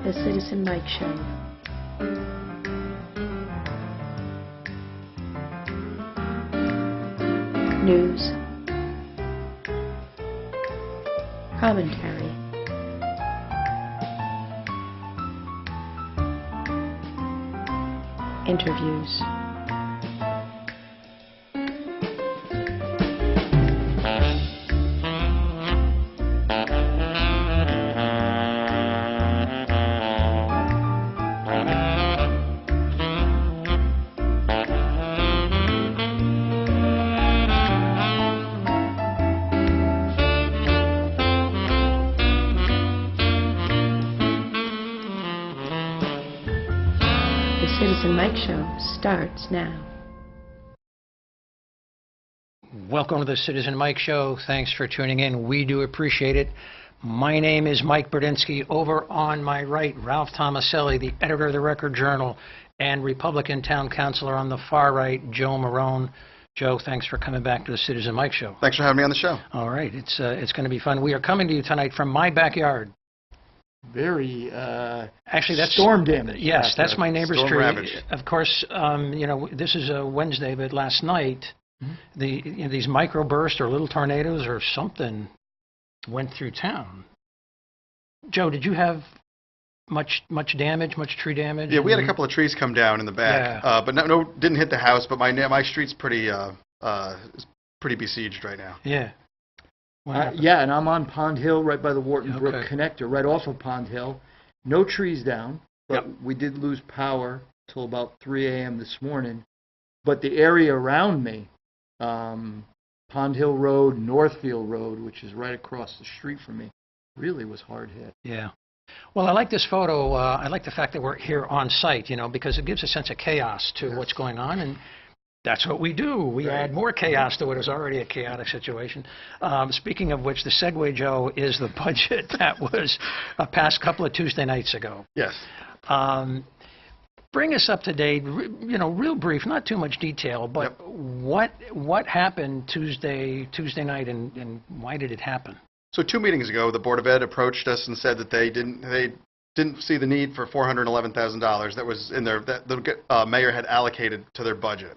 The Citizen Mike Show. News. Commentary. Interviews. The Citizen Mike Show starts now. Welcome to the Citizen Mike Show. Thanks for tuning in. We do appreciate it. My name is Mike Burdinsky. Over on my right, Ralph Tomaselli, the editor of the Record Journal, and Republican town councilor on the far right, Joe Marone. Joe, thanks for coming back to the Citizen Mike Show. Thanks for having me on the show. All right, it's going to be fun. We are coming to you tonight from my backyard. Very Actually, that's storm damage. Yes, that's my neighbor's Storm tree. ravage. Of course, this is a Wednesday, but last night, these microbursts or little tornadoes or something went through town. Joe, did you have much damage, much tree damage? Yeah, we had a couple of trees come down in the back, but no, didn't hit the house. But my street's pretty besieged right now. Yeah. Yeah, and I'm on Pond Hill, right by the Wharton Brook Okay. connector, right off of Pond Hill. No trees down, but Yep. we did lose power till about 3 a.m. this morning. But the area around me, Pond Hill Road, Northfield Road, which is right across the street from me, really was hard hit. Yeah. Well, I like this photo. I like the fact that we're here on site, because it gives a sense of chaos to what's going on, and that's what we do. We add more chaos to what is already a chaotic situation. Speaking of which, the segue, Joe, is the budget that was passed a couple of Tuesday nights ago. Yes. Bring us up to date, real brief, not too much detail, but what happened Tuesday night, and why did it happen? So 2 meetings ago, the Board of Ed approached us and said that they didn't see the need for $411,000 that was in there that the mayor had allocated to their budget.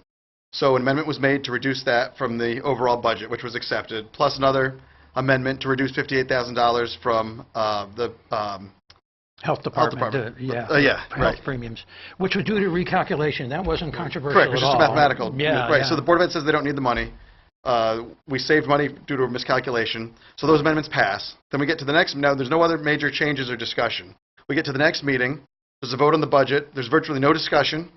So an amendment was made to reduce that from the overall budget, which was accepted, plus another amendment to reduce $58,000 from the Health Department. Health right. premiums, which was due to recalculation. That wasn't controversial Correct, it was at just all. a mathematical. Yeah, right. yeah. So the Board of Ed says they don't need the money. We saved money due to a miscalculation. So those amendments pass. Then we get to the next. Now there's no other major changes or discussion. We get to the next meeting. There's a vote on the budget. There's virtually no discussion.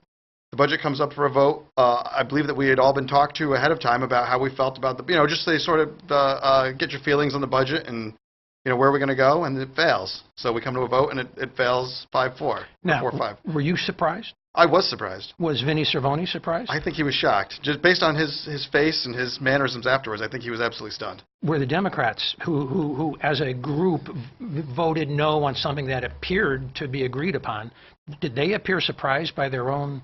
The budget comes up for a vote. I believe that we had all been talked to ahead of time about how we felt about the, just they sort of get your feelings on the budget and, where are we going to go, and it fails. So we come to a vote, and it fails 5-4, Now, 4-5. were you surprised? I was surprised. Was Vinnie Cervoni surprised? I think he was shocked. Just based on his face and his mannerisms afterwards, I think he was absolutely stunned. Were the Democrats, who as a group voted no on something that appeared to be agreed upon, did they appear surprised by their own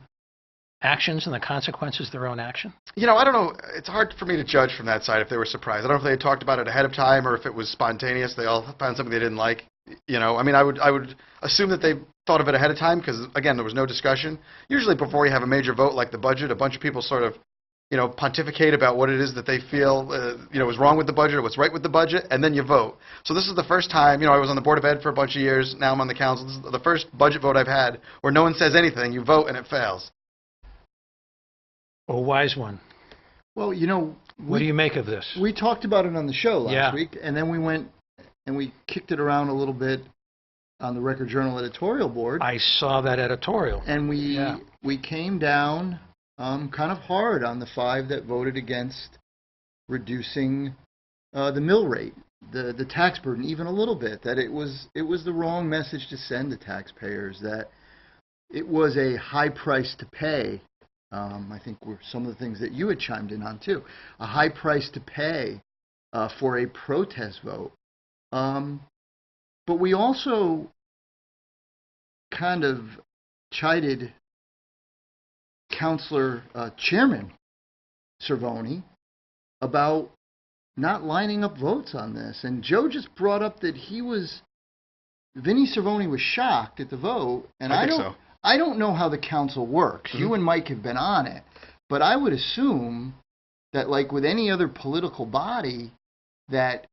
actions and the consequences of their own action? I don't know. It's hard for me to judge from that side if they were surprised. I don't know if they had talked about it ahead of time or if it was spontaneous. They all found something they didn't like. I would assume that they thought of it ahead of time because, again, there was no discussion. Usually before you have a major vote like the budget, a bunch of people sort of, pontificate about what it is that they feel, is wrong with the budget or what's right with the budget, and then you vote. So this is the first time, I was on the Board of Ed for a bunch of years. Now I'm on the council. This is the first budget vote I've had where no one says anything. You vote and it fails. A wise one. Well, What do you make of this? we talked about it on the show last Yeah. week, and then we went and we kicked it around a little bit on the Record Journal editorial board. I saw that editorial. And Yeah. we came down kind of hard on the 5 that voted against reducing the mill rate, the tax burden, even a little bit. That it was the wrong message to send to taxpayers. That it was a high price to pay. I think were some of the things that you had chimed in on too. A high price to pay for a protest vote. But we also kind of chided Councilor Chairman Cervoni about not lining up votes on this. And Joe just brought up that he was Vinnie Cervoni was shocked at the vote, and I think so. I don't know how the council works. You and Mike have been on it, but I would assume that, like with any other political body, that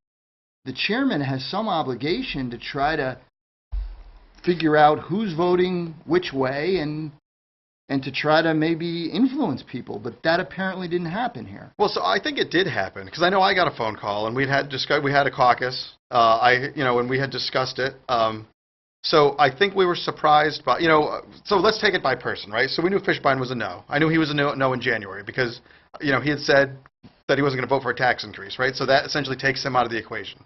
the chairman has some obligation to try to figure out who's voting which way and to try to maybe influence people. But that apparently didn't happen here. Well, so I think it did happen because I know I got a phone call and we had a caucus. And we had discussed it. So I think we were surprised by, so let's take it by person, right? So we knew Fishbein was a no. I knew he was a no in January because, he had said that he wasn't going to vote for a tax increase, right? So that essentially takes him out of the equation,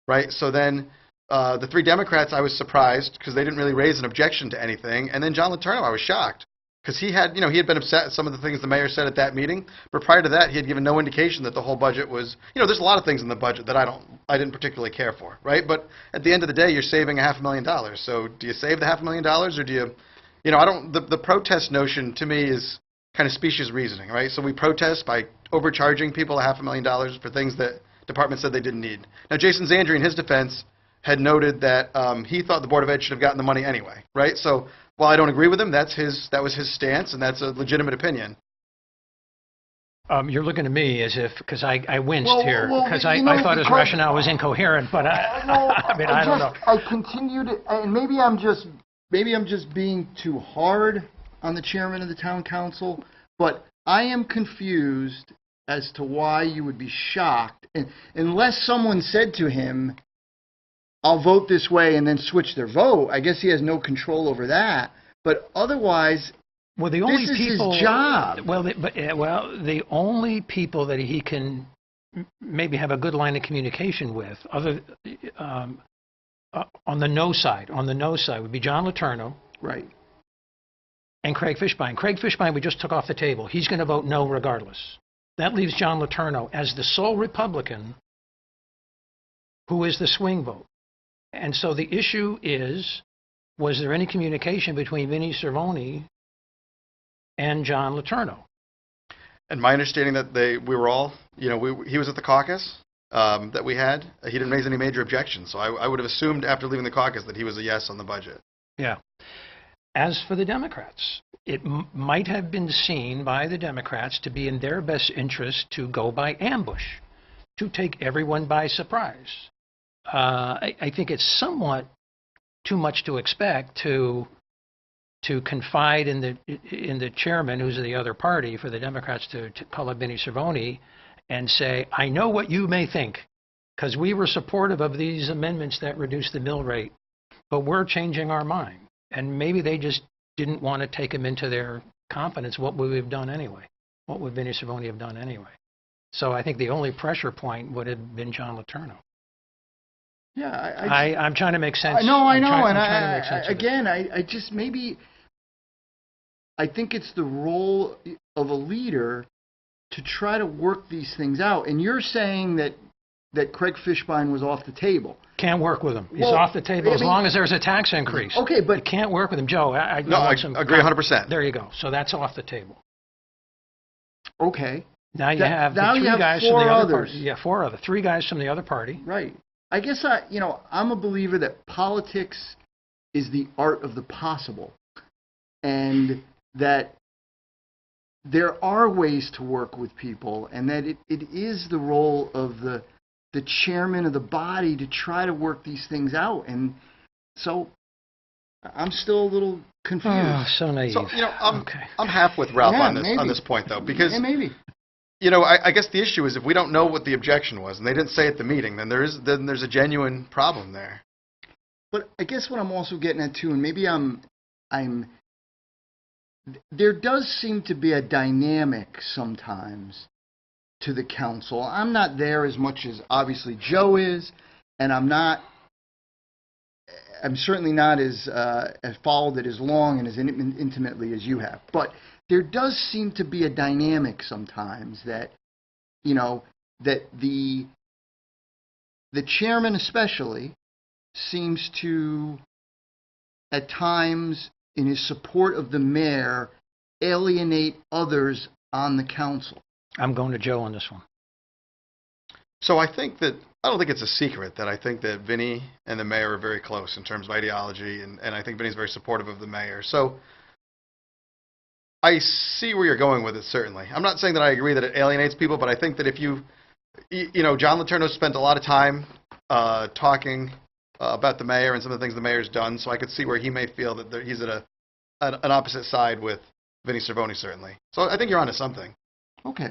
right? So then the three Democrats, I was surprised because they didn't really raise an objection to anything. And then John Letourneau, I was shocked because he had been upset at some of the things the mayor said at that meeting. But prior to that, he had given no indication that the whole budget was, there's a lot of things in the budget that I didn't particularly care for, right? But at the end of the day, you're saving $500,000. So do you save the $500,000 or do you, the protest notion to me is kind of specious reasoning, right? So we protest by overcharging people $500,000 for things that departments said they didn't need. Now, Jason Zandri, in his defense, had noted that he thought the Board of Ed should have gotten the money anyway, right? So while I don't agree with him, that was his stance, and that's a legitimate opinion. You're looking at me as if, because I winced Well, here, well, because you know, I thought his because- rationale was incoherent, but I don't know. I continued, and maybe I'm just being too hard on the chairman of the town council, but I am confused as to why you would be shocked, unless someone said to him, I'll vote this way, and then switch their vote. I guess he has no control over that. But otherwise, Well, the only this is people, his job. Well, the only people that he can maybe have a good line of communication with, on the no side, would be John Letourneau Right. and Craig Fishbein. Craig Fishbein, we just took off the table. He's going to vote no regardless. That leaves John Letourneau as the sole Republican who is the swing vote. And so the issue is, was there any communication between Vinnie Cervoni and John Letourneau? And my understanding that we were all, he was at the caucus that we had. He didn't raise any major objections. So I would have assumed after leaving the caucus that he was a yes on the budget. Yeah. As for the Democrats, it might have been seen by the Democrats to be in their best interest to go by ambush, to take everyone by surprise. I think it's somewhat too much to expect to confide in the chairman, who's the other party, for the Democrats to call up Vinnie Cervoni and say, I know what you may think, because we were supportive of these amendments that reduce the mill rate, but we're changing our mind. And maybe they just didn't want to take him into their confidence. What would we have done anyway? What would Vinnie Cervoni have done anyway? So I think the only pressure point would have been John Letourneau. Yeah, I'm trying to make sense. I know, I'm and trying to make sense of it. again, I just maybe, I think it's the role of a leader to try to work these things out. And you're saying that Craig Fishbein was off the table. Can't work with him. He's Well, off the table I as mean- long as there's a tax increase. Okay, but You can't work with him. Joe, I I want some- agree 100%. There you go. So that's off the table. okay, Now you That- have now the you three have guys four from the other others. party. Yeah, four other. Three guys from the other party. right. I guess I'm a believer that politics is the art of the possible, and that there are ways to work with people, and that it is the role of the chairman of the body to try to work these things out. And so I'm still a little confused. Oh, so naive. So, okay. I'm half with Ralph Yeah, on maybe. this point, though, because Yeah, maybe. I guess the issue is if we don't know what the objection was and they didn't say at the meeting, then there's a genuine problem there. But I guess what I'm also getting at too, and maybe there does seem to be a dynamic sometimes to the council. I'm not there as much as obviously Joe is, and I'm certainly not as followed it as long and as intimately as you have. But there does seem to be a dynamic sometimes that, that the chairman especially seems to, at times, in his support of the mayor, alienate others on the council. I'm going to Joe on this one. So I don't think it's a secret that I think that Vinny and the mayor are very close in terms of ideology, and I think Vinny's very supportive of the mayor. So I see where you're going with it, certainly. I'm not saying that I agree that it alienates people, but I think that if you know, John Letourneau spent a lot of time talking about the mayor and some of the things the mayor's done, so I could see where he may feel that he's at an opposite side with Vinny Cervoni, certainly. So I think you're onto something. Okay.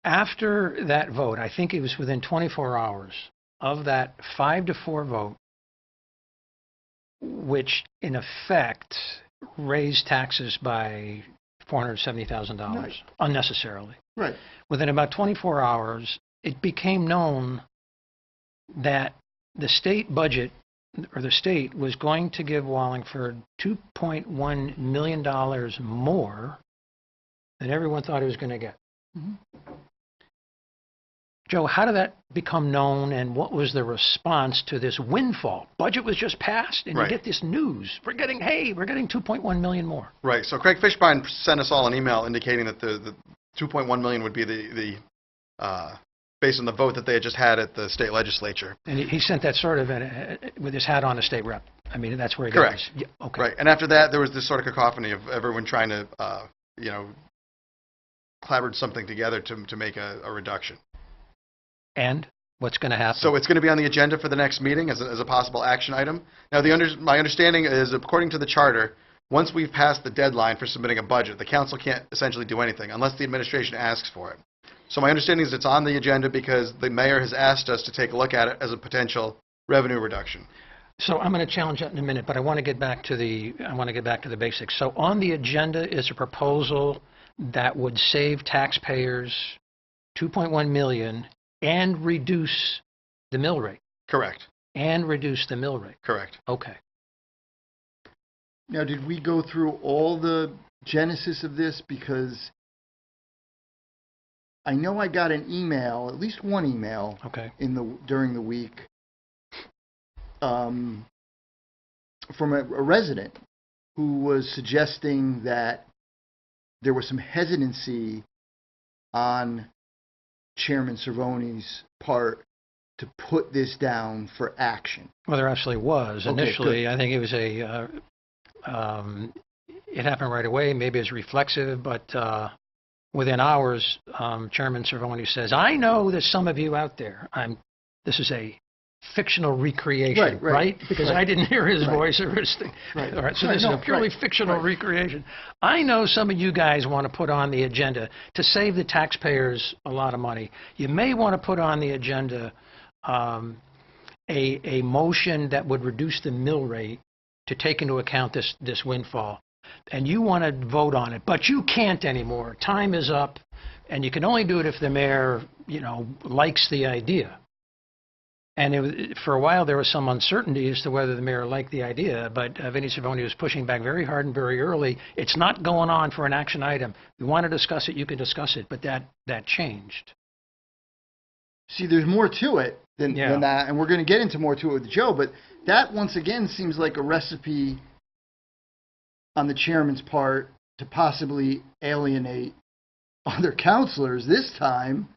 After that vote, I think it was within 24 hours of that 5-4 vote, which in effect raised taxes by $470,000 Right. unnecessarily. Right. Within about 24 hours, it became known that the state budget, or the state, was going to give Wallingford $2.1 million more than everyone thought it was going to get. Mhm. Joe, how did that become known, and what was the response to this windfall? Budget was just passed, and Right. you get this news. We're getting $2.1 million more. Right. So Craig Fishbein sent us all an email indicating that the 2.1 million would be the based on the vote that they had just had at the state legislature. And he sent that sort of with his hat on, a state rep. I mean, that's where he got Correct. his. Yeah, okay. Right. And after that, there was this sort of cacophony of everyone trying to, you know, clobbered something together to make a reduction. And what's going to happen? So it's going to be on the agenda for the next meeting as a possible action item. Now, my understanding is, according to the charter, once we've passed the deadline for submitting a budget, the council can't essentially do anything unless the administration asks for it. So my understanding is it's on the agenda because the mayor has asked us to take a look at it as a potential revenue reduction. So I'm going to challenge that in a minute, but I want to get back to the basics. So on the agenda is a proposal that would save taxpayers $2.1 million and reduce the mill rate. Correct. Correct. Okay. Now, did we go through all the genesis of this? Because I know I got an email, at least one email, Okay. during the week, from a resident who was suggesting that there was some hesitancy on Chairman Cervoni's part to put this down for action. Well, there actually was. Okay, Initially, good. I think it was it happened right away. Maybe it's reflexive, but within hours, Chairman Cervoni says, "I know there's some of you out there. This is a fictional recreation, Right. Because Right. I didn't hear his Right. voice or his thing. Right. All right, so Right, this is no, a purely right, fictional right. recreation. I know some of you guys want to put on the agenda to save the taxpayers a lot of money. You may want to put on the agenda a motion that would reduce the mill rate to take into account this windfall. And you want to vote on it, but you can't anymore. Time is up, and you can only do it if the mayor, likes the idea." And for a while, there was some uncertainty as to whether the mayor liked the idea, but Vinny Cervoni was pushing back very hard and very early. It's not going on for an action item. You want to discuss it, you can discuss it, but that changed. See, there's more to it than Yeah. that, and we're going to get into more to it with Joe, but that, once again, seems like a recipe on the chairman's part to possibly alienate other counselors. This time,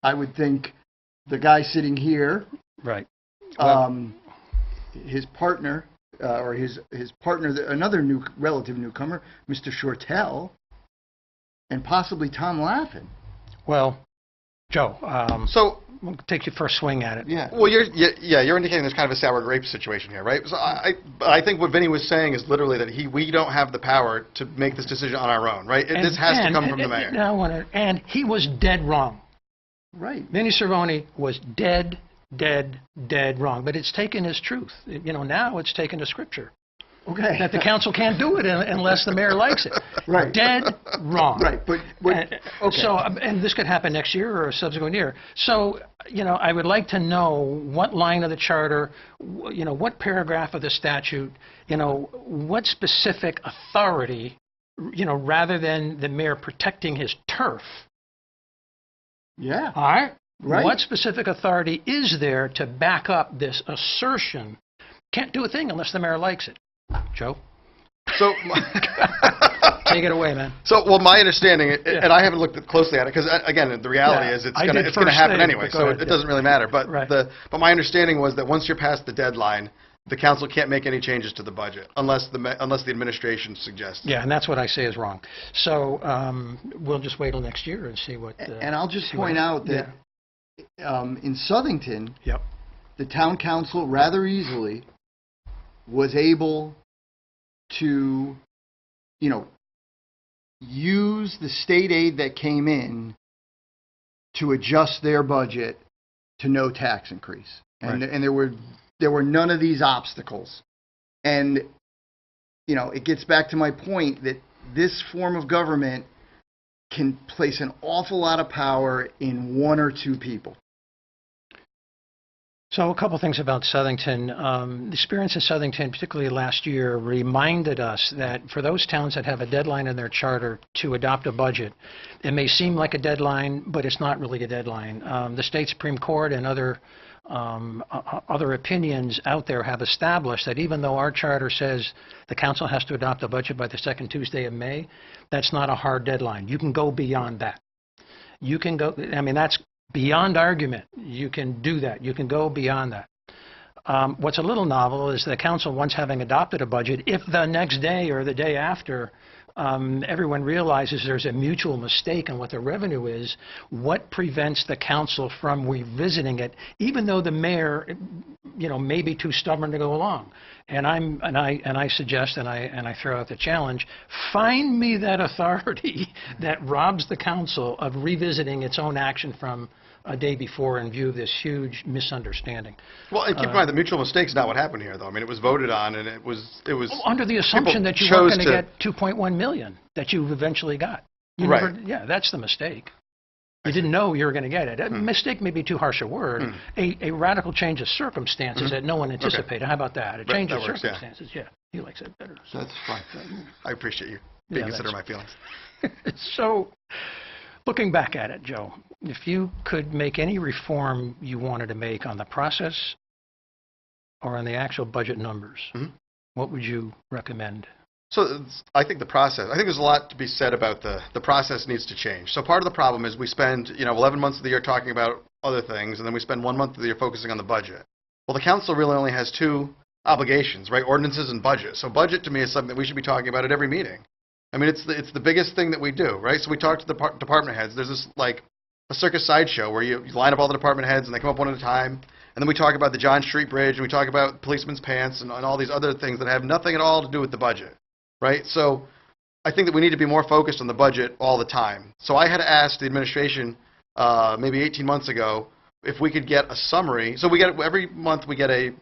I would think the guy sitting here, Right. his partner, or his partner, another relative newcomer, Mr. Shortell, and possibly Tom Laffin. Well, Joe, So, we'll take your first swing at it. Yeah. well, you're indicating there's kind of a sour grape situation here, right? So I think what Vinny was saying is literally that we don't have the power to make this decision on our own, right? This has to come from the mayor. And he was dead wrong. Right. Vinny Cervoni was dead wrong. But it's taken as truth. Now it's taken as scripture. Okay. That the council can't do it unless the mayor likes it. Right. Dead wrong. Right, but okay. So, and this could happen next year or a subsequent year. So, I would like to know what line of the charter, what paragraph of the statute, what specific authority, rather than the mayor protecting his turf. Yeah. All right? Right. What specific authority is there to back up this assertion? Can't do a thing unless the mayor likes it. Joe? So, Take it away, man. So, well, my understanding, Yeah. and I haven't looked closely at it, because, again, the reality Yeah, is I it's did going to first happen thing, anyway, but go so ahead, it yeah. doesn't really matter. But Right. but my understanding was that once you're past the deadline, the council can't make any changes to the budget unless the administration suggests. Yeah, and that's what I say is wrong. So we'll just wait till next year and see what... And I'll just see what point out that in Southington, Yep. the town council rather easily was able to, use the state aid that came in to adjust their budget to no tax increase. And, Right. and there were none of these obstacles. And, it gets back to my point that this form of government can place an awful lot of power in one or two people. So a couple things about Southington. The experience in Southington, particularly last year, reminded us that for those towns that have a deadline in their charter to adopt a budget, it may seem like a deadline, but it's not really a deadline. The state Supreme Court and other opinions out there have established that even though our charter says the council has to adopt a budget by the second Tuesday of May, that's not a hard deadline. You can go beyond that. You can go, that's beyond argument. You can do that. You can go beyond that. What's a little novel is the council, once having adopted a budget, if the next day or the day after everyone realizes there's a mutual mistake on what the revenue is, what prevents the council from revisiting it, even though the mayor, may be too stubborn to go along? And I suggest, and I throw out the challenge: find me that authority that robs the council of revisiting its own action from a day before in view of this huge misunderstanding. Well, and keep in mind, the mutual mistake's not what happened here, though. I mean, it was voted on, and it was Under the assumption that you weren't going to get 2.1 million that you eventually got. You Right. never, yeah, that's the mistake. You didn't know you were going to get it. A mistake may be too harsh a word. A radical change of circumstances that no one anticipated. How about that? A change that of works, yeah. circumstances. Yeah, he likes it better. So that's fine. I appreciate you Yeah, consider my feelings. So, looking back at it, Joe, if you could make any reform you wanted to make on the process or on the actual budget numbers, what would you recommend? So I think I think there's a lot to be said about the process needs to change. So part of the problem is we spend, 11 months of the year talking about other things, and then we spend 1 month of the year focusing on the budget. Well, the council really only has two obligations, right? Ordinances and budget. So budget to me is something that we should be talking about at every meeting. I mean, it's the biggest thing that we do, right? So we talk to the department heads. There's this, like, a circus sideshow where you line up all the department heads and they come up one at a time, and then we talk about the John Street Bridge, and we talk about policeman's pants and all these other things that have nothing at all to do with the budget, right? So I think that we need to be more focused on the budget all the time. So I had asked the administration maybe 18 months ago if we could get a summary. So every month we get a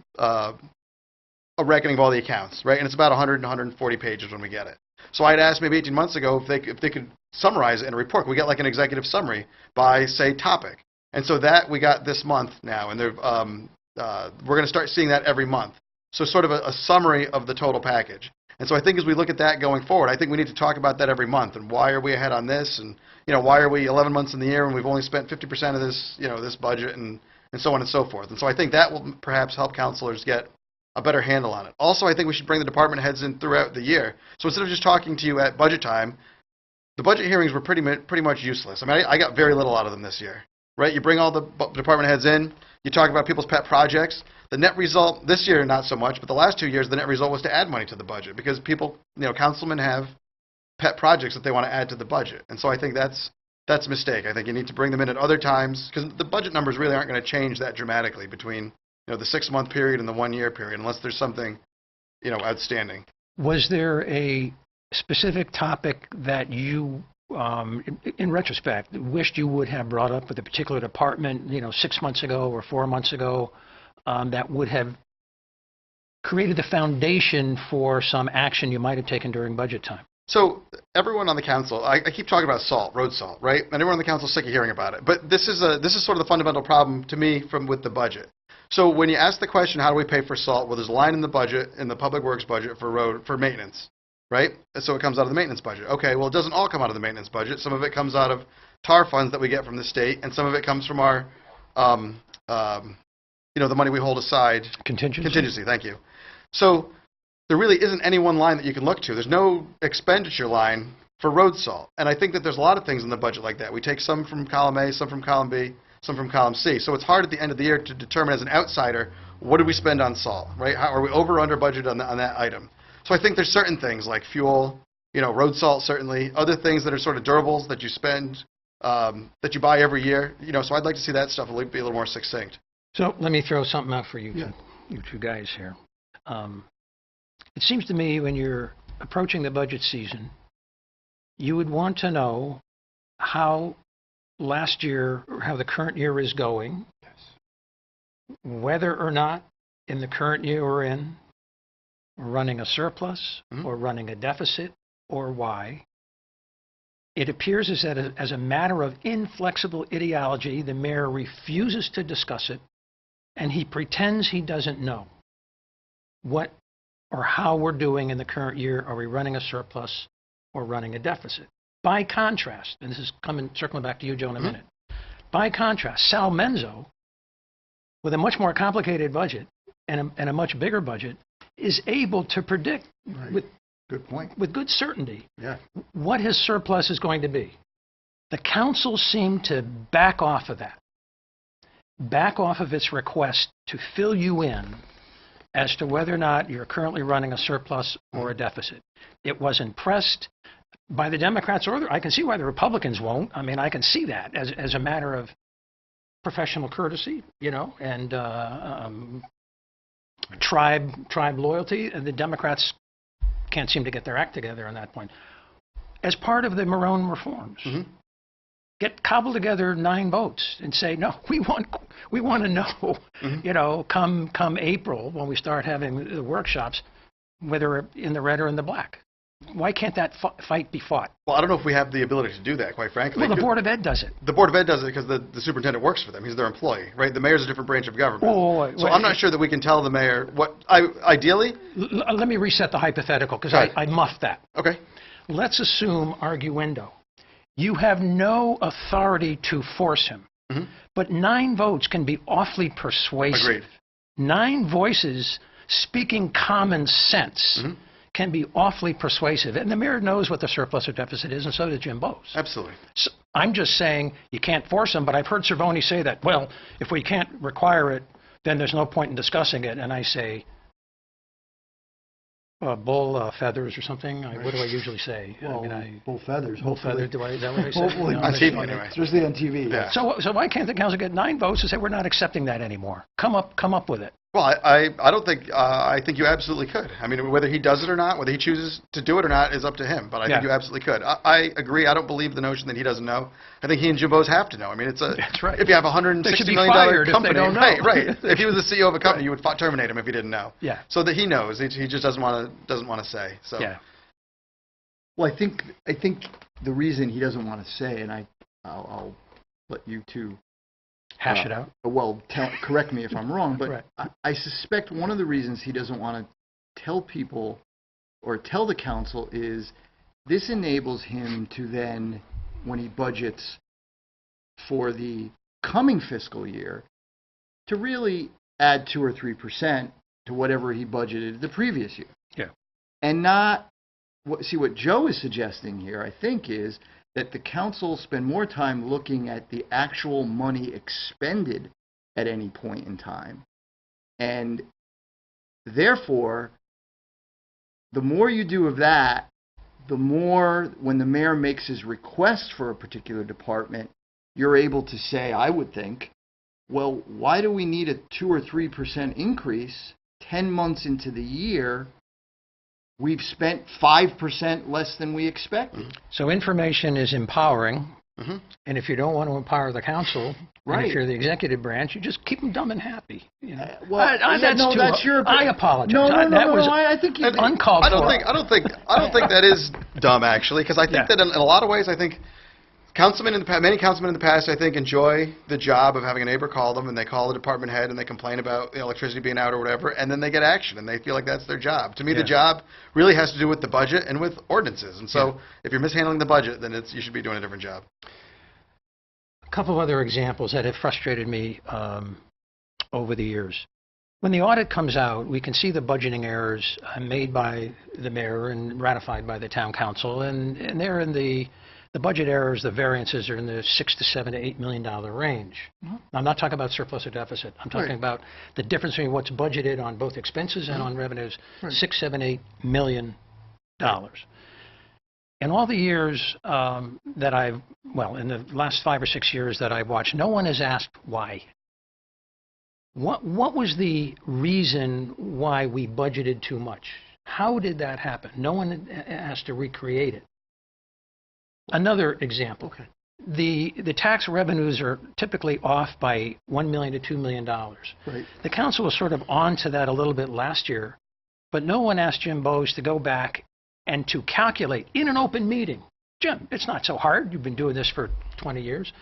reckoning of all the accounts, right? And it's about 100 and 140 pages when we get it. So I'd asked maybe 18 months ago if they could summarize it in a report. We get like an executive summary by, say, topic. And so that we got this month now, and we're going to start seeing that every month. So sort of a summary of the total package. And so I think as we look at that going forward, I think we need to talk about that every month. And why are we ahead on this? And why are we 11 months in the year and we've only spent 50% of this, this budget, and so on and so forth. And so I think that will perhaps help counselors get a better handle on it. Also, I think we should bring the department heads in throughout the year. So instead of just talking to you at budget time, the budget hearings were pretty much useless. I mean, I got very little out of them this year, right? You bring all the department heads in, you talk about people's pet projects. The net result this year, not so much, but the last 2 years, the net result was to add money to the budget because people, councilmen have pet projects that they want to add to the budget. And so I think that's a mistake. I think you need to bring them in at other times because the budget numbers really aren't going to change that dramatically between the 6-month period and the 1-year period, unless there's something, outstanding. Was there a specific topic that you, in retrospect, wished you would have brought up with a particular department, 6 months ago or 4 months ago, that would have created the foundation for some action you might have taken during budget time? So everyone on the council, I keep talking about salt, road salt, right? And everyone on the council is sick of hearing about it. But this is sort of the fundamental problem to me with the budget. So when you ask the question, how do we pay for salt? Well, there's a line in the budget, in the public works budget for maintenance, right? So it comes out of the maintenance budget. Okay, well, it doesn't all come out of the maintenance budget. Some of it comes out of TAR funds that we get from the state, and some of it comes from our, the money we hold aside. Contingency. Contingency, thank you. So there really isn't any one line that you can look to. There's no expenditure line for road salt. And I think that there's a lot of things in the budget like that. We take some from column A, some from column B, some from column C. So it's hard at the end of the year to determine as an outsider, what did we spend on salt, right? How, are we over or under budget on that item? So I think there's certain things like fuel, road salt certainly, other things that are sort of durables that you spend, that you buy every year. So I'd like to see that stuff be a little more succinct. So let me throw something out for you two guys here. It seems to me when you're approaching the budget season, you would want to know how last year, or how the current year is going, whether or not in the current year we're in, we're running a surplus or running a deficit, or why. It appears as a matter of inflexible ideology, the mayor refuses to discuss it, and he pretends he doesn't know what or how we're doing in the current year. Are we running a surplus or running a deficit? By contrast, and this is circling back to you, Joe, in a minute. By contrast, Sal Menzo, with a much more complicated budget and a much bigger budget, is able to predict with Good point. with good certainty Yeah. what his surplus is going to be. The council seemed to back off of that, back off of its request to fill you in as to whether or not you're currently running a surplus or a deficit. It wasn't pressed by the Democrats, or I can see why the Republicans won't. I mean, I can see that as a matter of professional courtesy, and tribe loyalty, and the Democrats can't seem to get their act together on that point. As part of the Marone reforms, cobble together 9 votes and say, no, we want to know, come April when we start having the workshops, whether in the red or in the black. Why can't that fight be fought? Well, I don't know if we have the ability to do that, quite frankly. Well, the Board of Ed does it. The Board of Ed does it because the superintendent works for them. He's their employee, right? The mayor's a different branch of government. So I'm not sure that we can tell the mayor what, ideally. Let me reset the hypothetical, because I muffed that. Okay. Let's assume, arguendo, you have no authority to force him, but 9 votes can be awfully persuasive. Agreed. 9 voices speaking common sense can be awfully persuasive. And the mayor knows what the surplus or deficit is, and so does Jim Bowes. Absolutely. So I'm just saying you can't force him, but I've heard Cervoni say that, well, if we can't require it, then there's no point in discussing it. And I say, bull feathers or something. What do I usually say? Well, bull feathers. Bull feathers, is that what I say? Hopefully. On TV, anyway. Especially on TV. Yeah. So why can't the council get 9 votes and say we're not accepting that anymore? Come up with it. Well, I don't think, I think you absolutely could. I mean, whether he does it or not, whether he chooses to do it or not is up to him. But I think you absolutely could. I agree. I don't believe the notion that he doesn't know. I think he and Jim Bowes have to know. I mean, That's right. If you have a $160 million company, if they don't know. right. If he was the CEO of a company, you would terminate him if he didn't know. Yeah. So that he knows. He just doesn't want to say. So. Yeah. Well, I think the reason he doesn't want to say, and I'll let you two hash it out. Well, correct me if I'm wrong, but Right. I suspect one of the reasons he doesn't want to tell people or tell the council is this enables him to then, when he budgets for the coming fiscal year, to really add 2 or 3% to whatever he budgeted the previous year. Yeah. And not see what Joe is suggesting here, I think, is that the council spend more time looking at the actual money expended at any point in time. And therefore, the more you do of that, the more, when the mayor makes his request for a particular department, you're able to say, I would think, well, why do we need a 2 or 3% increase 10 months into the year? We've spent 5% less than we expected. So information is empowering, and if you don't want to empower the council, and if you're the executive branch, you just keep them dumb and happy. That's your. I apologize. No, I think you uncalled for. I don't think that is dumb, actually, because I think that in a lot of ways, I think many councilmen in the past, I think, enjoy the job of having a neighbor call them, and they call the department head, and they complain about the electricity being out or whatever, and then they get action, and they feel like that's their job. To me, the job really has to do with the budget and with ordinances, and so if you're mishandling the budget, then you should be doing a different job. A couple of other examples that have frustrated me over the years. when the audit comes out, we can see the budgeting errors made by the mayor and ratified by the town council, and they're in the budget errors, the variances are in the $6 to $7 to $8 million range. I'm not talking about surplus or deficit. I'm talking Right. about the difference between what's budgeted on both expenses and on revenues, Right. $6, $7, $8 million. In all the years that I've, well, in the last 5 or 6 years that I've watched, no one has asked why. What was the reason why we budgeted too much? How did that happen? No one has to recreate it. Another example. Okay. The tax revenues are typically off by $1 million to $2 million. Right. The council was sort of on to that a little bit last year, but no one asked Jim Bowes to go back and to calculate in an open meeting. Jim, it's not so hard. You've been doing this for 20 years.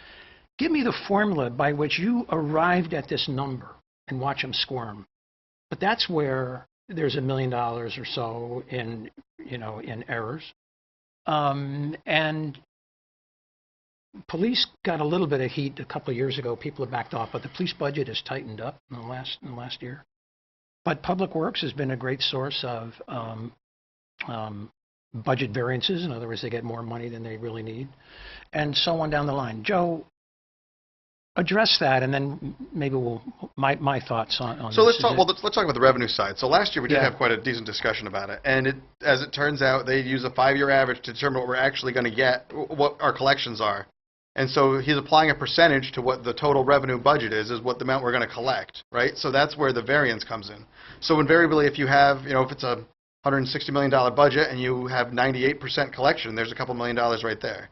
Give me the formula by which you arrived at this number and watch them squirm. But that's where there's $1 million or so in, in errors. And police got a little bit of heat a couple of years ago. People have backed off, but the police budget has tightened up in the last year. But Public Works has been a great source of budget variances. In other words, they get more money than they really need, and so on down the line. Joe, address that, and then maybe my thoughts on So this. let's talk about the revenue side. So last year we did Yeah. have quite a decent discussion about it, and as it turns out, they use a 5-year average to determine what we're actually going to get, what our collections are. And so he's applying a percentage to what the total revenue budget is what the amount we're going to collect, right? So that's where the variance comes in. So invariably, if you have, if it's a $160 million budget and you have 98% collection, there's a couple $1 million right there.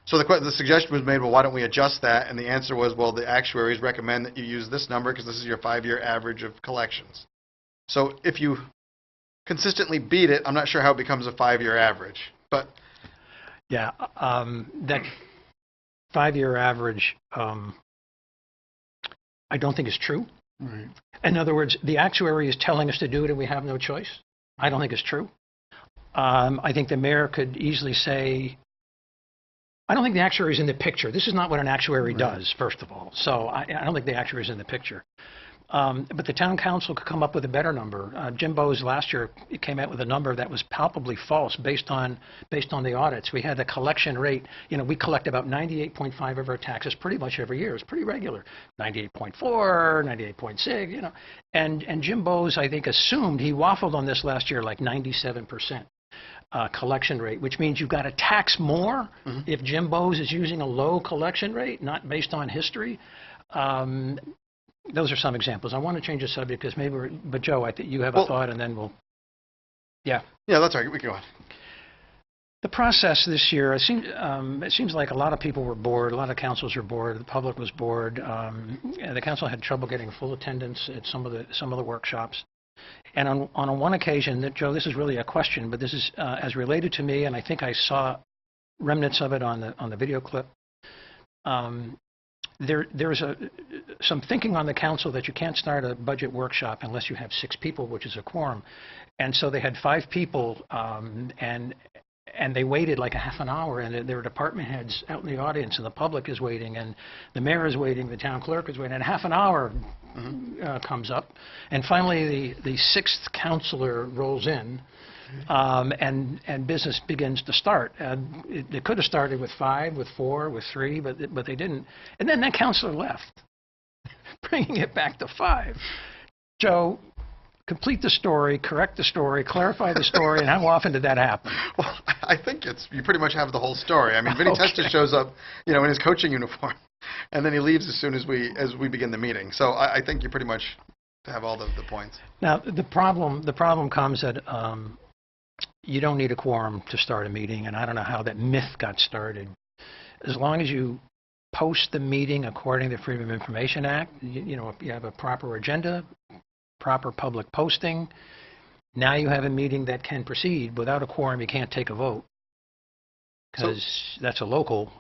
So the suggestion was made, well, why don't we adjust that? And the answer was, well, the actuaries recommend that you use this number because this is your 5-year average of collections. So if you consistently beat it, I'm not sure how it becomes a 5-year average. But Yeah, that 5-year average, I don't think is true. Right. In other words, the actuary is telling us to do it and we have no choice. I don't think it's true. I think the mayor could easily say, I don't think the actuary is in the picture. This is not what an actuary does, first of all. So I don't think the actuary is in the picture. But the town council could come up with a better number. Jim Bowes last year came out with a number that was palpably false based on the audits. We had a collection rate. We collect about 98.5 of our taxes pretty much every year. It's pretty regular. 98.4, 98.6. And Jim Bowes, I think, assumed he waffled on this last year like 97%. Collection rate, which means you've got to tax more if Jim Bowes is using a low collection rate, not based on history. Those are some examples. I want to change the subject because but Joe, I think you have a thought, and then we'll. Yeah, that's all right. We can go on. The process this year, it seems like a lot of people were bored, a lot of councils were bored, the public was bored. And the council had trouble getting full attendance at some of the workshops. And on one occasion, Joe, this is really a question, but this is as related to me, and I think I saw remnants of it on the video clip. There's some thinking on the council that you can't start a budget workshop unless you have 6 people, which is a quorum. And so they had 5 people, and they waited like a half an hour, and there were department heads out in the audience, and the public is waiting, and the mayor is waiting, the town clerk is waiting, and half an hour comes up, and finally the 6th counselor rolls in, and business begins to start. It could have started with 5, with 4, with 3, but they didn't. And then that counselor left, bringing it back to 5. Joe, complete the story, correct the story, clarify the story, and how often did that happen? Well, I think you pretty much have the whole story. I mean, Vinny Testa shows up, in his coaching uniform, and then he leaves as soon as we begin the meeting. So I think you pretty much have all the points. Now, the problem comes that you don't need a quorum to start a meeting, and I don't know how that myth got started. As long as you post the meeting according to the Freedom of Information Act, if you have a proper agenda, proper public posting, now you have a meeting that can proceed. Without a quorum, you can't take a vote because that's a local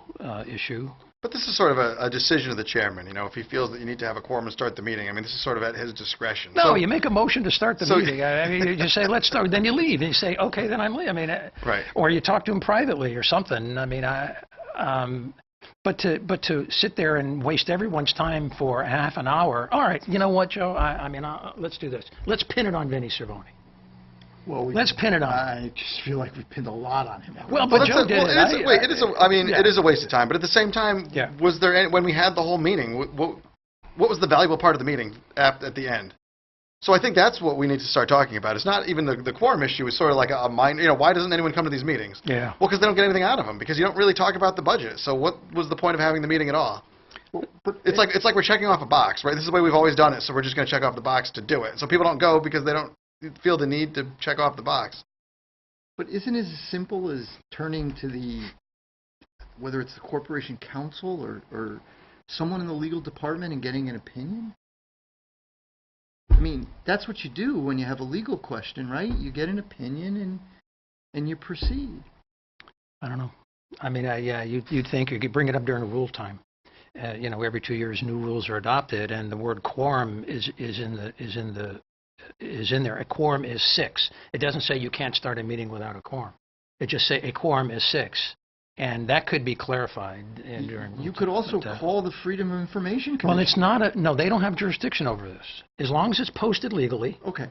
issue. But this is sort of a decision of the chairman, if he feels that you need to have a quorum to start the meeting. I mean, this is sort of at his discretion. No, you make a motion to start the meeting. I mean, you just say, let's start, then you leave, and you say, okay, then I'm leaving. I mean, right. Or you talk to him privately or something. I mean, But to sit there and waste everyone's time for a half an hour, all right, you know what, Joe? I mean, let's do this. Let's pin it on Vinnie Cervoni. Well, Let's pin it on. I just feel like we pinned a lot on him. Well, but Well, Joe did it. it is. I mean, yeah. it is a waste of time. But at the same time, Yeah. was there any, when we had the whole meeting? What was the valuable part of the meeting at the end? So I think that's what we need to start talking about. It's not even the quorum issue. It's sort of like a mind. Why doesn't anyone come to these meetings? Yeah. Well, because they don't get anything out of them. Because you don't really talk about the budget. So what was the point of having the meeting at all? It's like we're checking off a box, right? This is the way we've always done it. So we're just going to check off the box to do it. So people don't go because they don't feel the need to check off the box. But isn't it as simple as turning to whether it's the corporation counsel or someone in the legal department and getting an opinion? I mean, that's what you do when you have a legal question, right? You get an opinion and you proceed. I don't know. I mean, yeah, you'd think you could bring it up during rule time. Every 2 years new rules are adopted, and the word quorum is in there. A quorum is 6. It doesn't say you can't start a meeting without a quorum. It just say a quorum is 6, and that could be clarified during. You could also call the Freedom of Information Commission. Well, it's not no. They don't have jurisdiction over this. As long as it's posted legally Okay.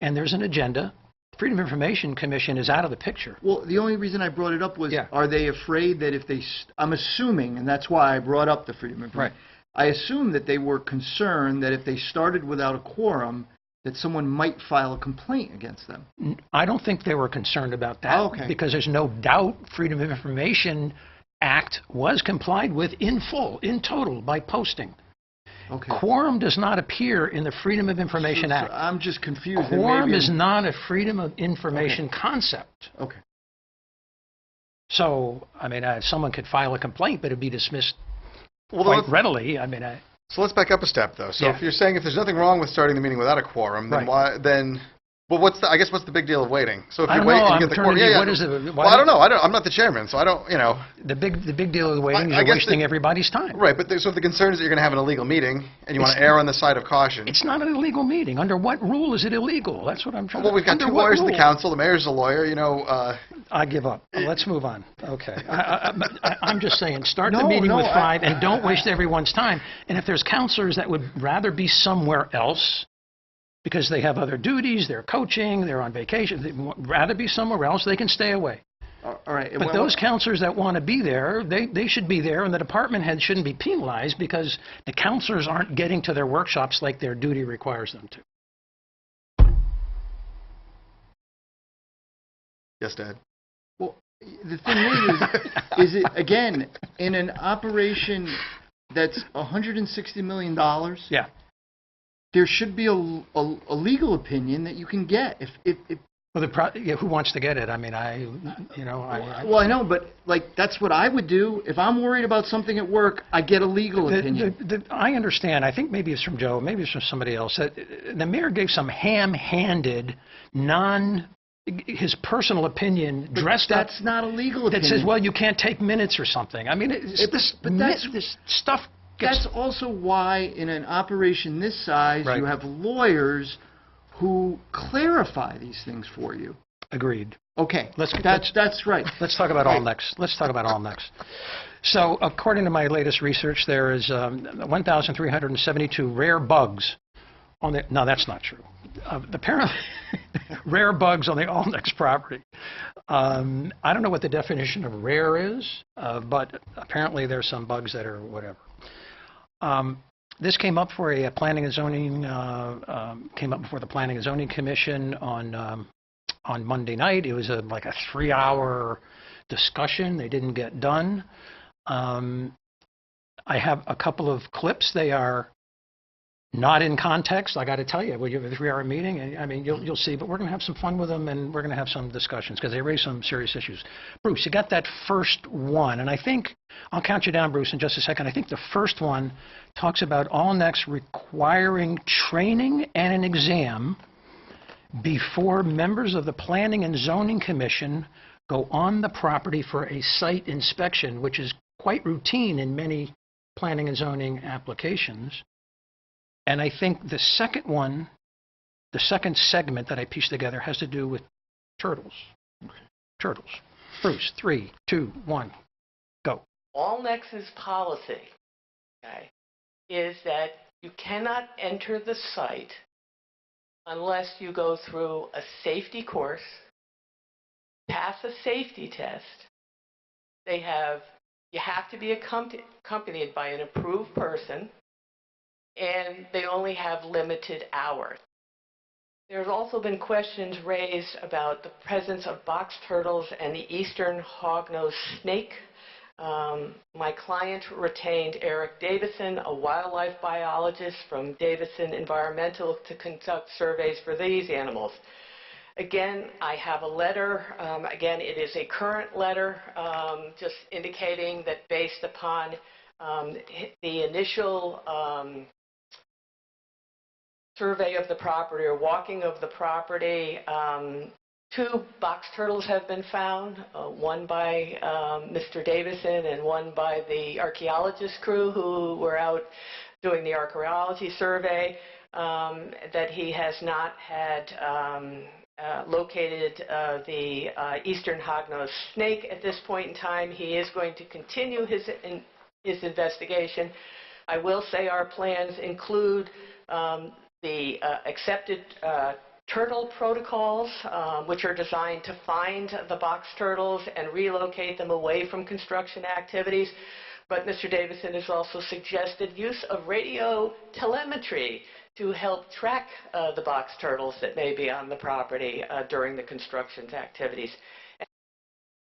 and there's an agenda, Freedom of Information Commission is out of the picture. Well, the only reason I brought it up was, Yeah. are they afraid that if they, I'm assuming, and that's why I brought up the Freedom of Information. Right. I assume that they were concerned that if they started without a quorum, that someone might file a complaint against them. I don't think they were concerned about that Oh, okay. because there's no doubt Freedom of Information Act was complied with in full, in total, by posting. Okay. Quorum does not appear in the Freedom of Information So Act. I'm just confused. and Quorum maybe is not a Freedom of Information concept. Okay. So, I mean, someone could file a complaint, but it'd be dismissed Well, quite let's- readily. I mean, So let's back up a step, though. So Yeah. if you're saying if there's nothing wrong with starting the meeting without a quorum, then Right. why then? Well, what's the big deal of waiting? So if I you don't wait know. and I'm you get the turning quorum, to you. yeah. What is it? Well, I don't know. I'm not the chairman, so I don't. The big deal of the waiting is I you're guess wasting everybody's time. Right, but so if the concern is that you're going to have an illegal meeting and you want to err on the side of caution. It's not an illegal meeting. Under what rule is it illegal? That's what I'm trying Well, to... we've got under two what lawyers in the rule? council. The mayor's a lawyer. I give up. Let's move on. Okay. I'm just saying, start the No, meeting no, with 5 I- and don't waste everyone's time. And if there's counselors that would rather be somewhere else because they have other duties, they're coaching, they're on vacation, they'd rather be somewhere else, they can stay away. All right. But those counselors that want to be there, they should be there, and the department head shouldn't be penalized because the counselors aren't getting to their workshops like their duty requires them to. Yes, Dad. Well, the thing is it again in an operation that's $160 million? Yeah. There should be a legal opinion that you can get if Well, who wants to get it? I mean, I well, I know, but like that's what I would do if I'm worried about something at work. I get a legal opinion. I understand. I think maybe it's from Joe, maybe it's from somebody else. That the mayor gave some ham-handed, his personal opinion But dressed up that's not a legal that opinion. says, well, you can't take minutes or something. I mean, this stuff gets... That's also why in an operation this size, Right. you have lawyers who clarify these things for you. Agreed. Okay, Let's- that's right. Let's talk about Allnex. Let's talk about Allnex. So, according to my latest research, there is 1,372 rare bugs on the... No, that's not true. Apparently, rare bugs on the Allnex property. I don't know what the definition of rare is, but apparently there's some bugs that are whatever. This came up for a planning and zoning, came up before the Planning and Zoning Commission on Monday night. It was like a 3-hour discussion. They didn't get done. I have a couple of clips. They are not in context. I got to tell you, we have a 3-hour meeting, and I mean, you'll see. But we're going to have some fun with them, and we're going to have some discussions because they raise some serious issues. Bruce, you got that first one, and I think I'll count you down, Bruce, in just a second. I think the first one talks about Allnex requiring training and an exam before members of the Planning and Zoning Commission go on the property for a site inspection, which is quite routine in many planning and zoning applications. And I think the second one, the second segment that I pieced together has to do with turtles. Turtles. Bruce, 3, 2, 1, go. Allnex's policy, okay, is that you cannot enter the site unless you go through a safety course, pass a safety test. You have to be accompanied by an approved person, and they only have limited hours. There's also been questions raised about the presence of box turtles and the eastern hognose snake. My client retained Eric Davison, a wildlife biologist from Davison Environmental, to conduct surveys for these animals. Again, I have a letter. Again, it is a current letter, just indicating that based upon the initial survey of the property or walking of the property, 2 box turtles have been found, one by Mr. Davison and one by the archaeologist crew who were out doing the archaeology survey, that he has not had located the eastern hognose snake at this point in time. He is going to continue his investigation. I will say our plans include the accepted turtle protocols, which are designed to find the box turtles and relocate them away from construction activities. But Mr. Davison has also suggested use of radio telemetry to help track the box turtles that may be on the property during the construction activities.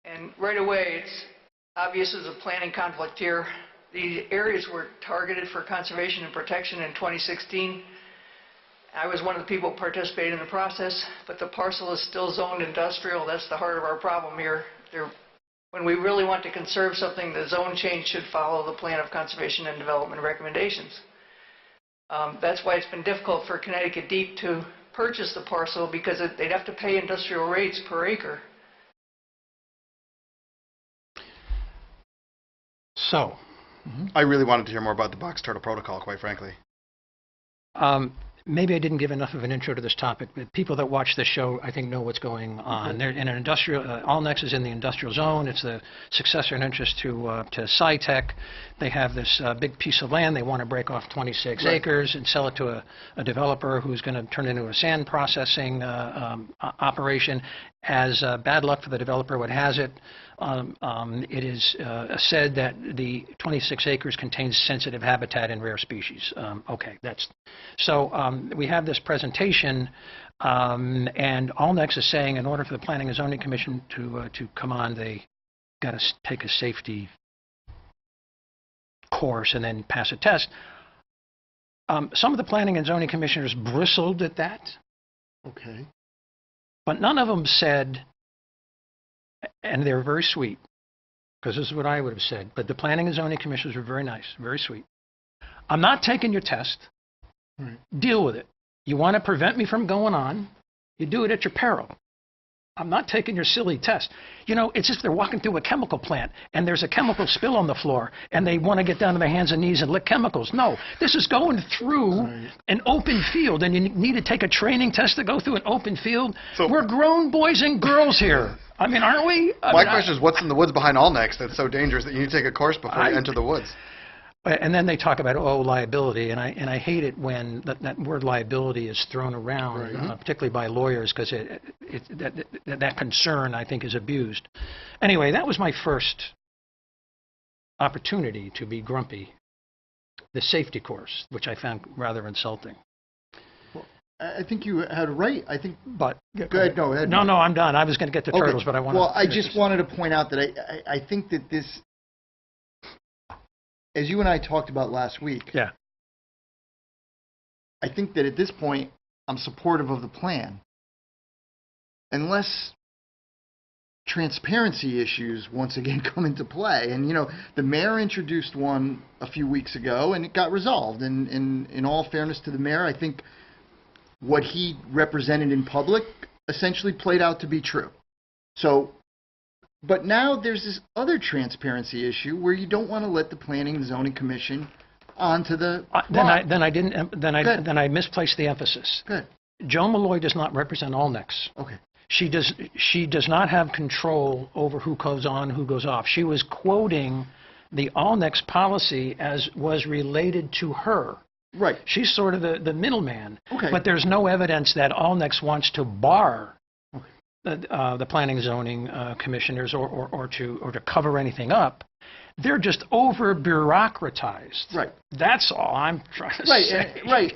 And right away, it's obvious there's a planning conflict here. The areas were targeted for conservation and protection in 2016. I was one of the people participating in the process, but the parcel is still zoned industrial. That's the heart of our problem here. When we really want to conserve something, the zone change should follow the plan of conservation and development recommendations. That's why it's been difficult for Connecticut Deep to purchase the parcel, because they'd have to pay industrial rates per acre. So, I really wanted to hear more about the box turtle protocol, quite frankly. maybe I didn't give enough of an intro to this topic, but people that watch this show, I think, know what's going on. They're in an industrial, Allnex is in the industrial zone. It's the successor in interest to SciTech. They have this big piece of land. They want to break off 26 acres and sell it to a developer who's going to turn it into a sand processing operation. As bad luck for the developer, what has it, it is said that the 26 acres contains sensitive habitat and rare species. Okay, that's so. We have this presentation, and Allnex is saying in order for the Planning and Zoning Commission to come on, they got to take a safety course and then pass a test. Some of the Planning and Zoning Commissioners bristled at that. Okay. But none of them said, and they were very sweet, because this is what I would have said, but the Planning and Zoning Commissioners were very nice, very sweet. I'm not taking your test. Right. Deal with it. You want to prevent me from going on, you do it at your peril. I'm not taking your silly test. You know, it's just they're walking through a chemical plant and there's a chemical spill on the floor and they want to get down to their hands and knees and lick chemicals. No, this is going through an open field, and you need to take a training test to go through an open field. So, we're grown boys and girls here. I mean, aren't we? My question is, what's in the woods behind Allnex that's so dangerous that you need to take a course before you enter the woods? And then they talk about, liability, and I hate it when that word liability is thrown around, particularly by lawyers, because that concern, I think, is abused. Anyway, that was my first opportunity to be grumpy. The safety course, which I found rather insulting. Well, I think you had it right. I think. But go ahead. No, ahead. No, I'm done. I was going to get to turtles, but I wanted. Well, I just wanted to point out that I think that this, as you and I talked about last week, I think that at this point, I'm supportive of the plan. Unless transparency issues once again come into play. And, you know, the mayor introduced one a few weeks ago, and it got resolved. And in all fairness to the mayor, I think what he represented in public essentially played out to be true. So, but now there's this other transparency issue where you don't want to let the Planning and Zoning Commission onto the Then I misplaced the emphasis. Good. Joe Malloy does not represent Allnex. Okay. She does not have control over who goes on, who goes off. She was quoting the Allnex policy as was related to her. Right. She's sort of the middleman. Okay. But there's no evidence that Allnex wants to bar the planning and zoning commissioners or to cover anything up. They're just over bureaucratized. Right. That's all I'm trying to Right. say. Right.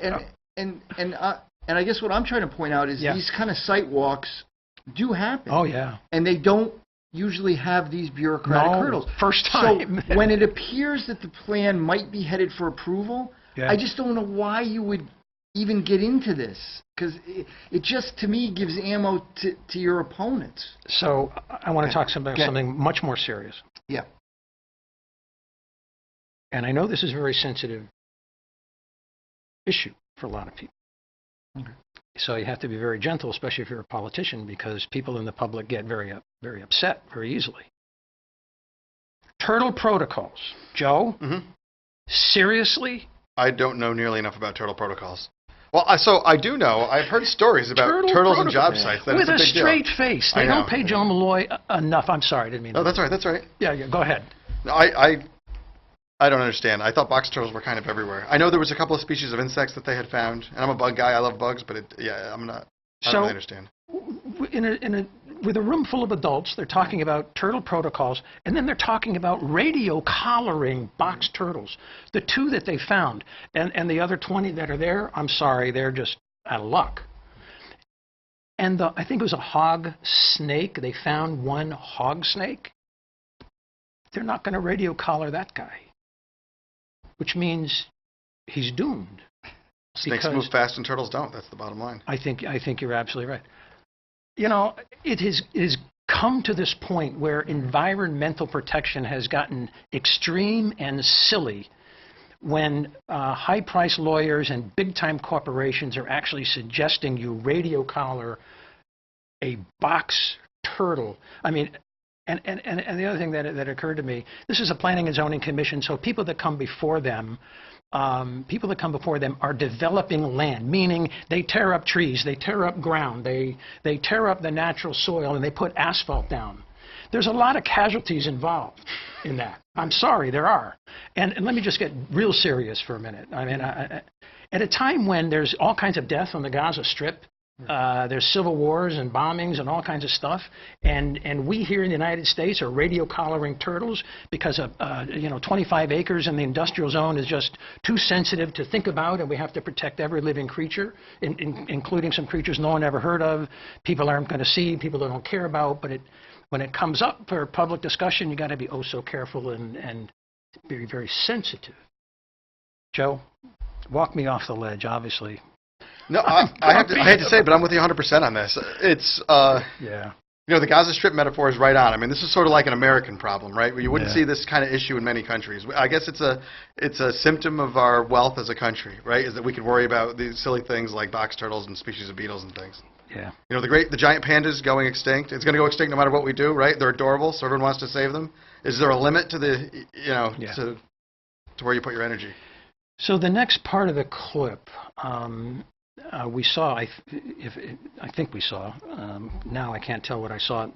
And I guess what I'm trying to point out is Yeah. these kind of site walks do happen. Oh yeah. And they don't usually have these bureaucratic No, hurdles. first time. So when it appears that the plan might be headed for approval, Yeah. I just don't know why you would even get into this, because it just, to me, gives ammo to your opponents. So I want to talk about Okay. something much more serious. Yeah. And I know this is a very sensitive issue for a lot of people. Okay. So you have to be very gentle, especially if you're a politician, because people in the public get very upset very easily. Turtle protocols. Joe, Mhm. seriously? I don't know nearly enough about turtle protocols. Well, so I do know. I've heard stories about Turtle turtles and protocol. job sites. That With it's a a big straight deal. face. I They don't know. pay Joe Malloy enough. I'm sorry, I didn't mean No, to. that's all right. That's all right. Yeah, go ahead. No, I don't understand. I thought box turtles were kind of everywhere. I know there was a couple of species of insects that they had found, and I'm a bug guy. I love bugs, but I'm not. I don't really understand. With a room full of adults, they're talking about turtle protocols, and then they're talking about radio collaring box turtles. The 2 that they found, and the other 20 that are there, I'm sorry, they're just out of luck. And I think it was a hog snake. They found one hog snake. They're not going to radio collar that guy, which means he's doomed. Snakes move fast and turtles don't. That's the bottom line. I think you're absolutely right. You know, it has come to this point where environmental protection has gotten extreme and silly when high-priced lawyers and big-time corporations are actually suggesting you radio collar a box turtle. I mean, and the other thing that occurred to me, this is a planning and zoning commission, so people that come before them are developing land, meaning they tear up trees, they tear up ground, they tear up the natural soil, and they put asphalt down. There's a lot of casualties involved in that. I'm sorry, there are. And let me just get real serious for a minute. I mean, at a time when there's all kinds of death on the Gaza Strip, there's civil wars and bombings and all kinds of stuff, and we here in the United States are radio collaring turtles because 25 acres in the industrial zone is just too sensitive to think about, and we have to protect every living creature, including some creatures no one ever heard of, people aren't going to see, people that don't care about, but when it comes up for public discussion, you got to be oh so careful and very, very sensitive. Joe, walk me off the ledge, obviously. No, I hate to say it, but I'm with you 100% on this. It's, Yeah. the Gaza Strip metaphor is right on. I mean, this is sort of like an American problem, right? Where you wouldn't Yeah. see this kind of issue in many countries. I guess it's a symptom of our wealth as a country, right? Is that we can worry about these silly things like box turtles and species of beetles and things. Yeah. The giant pandas going extinct. It's going to go extinct no matter what we do, right? They're adorable, so everyone wants to save them. Is there a limit to to where you put your energy? So the next part of the clip, we saw, I think we saw, now I can't tell what I saw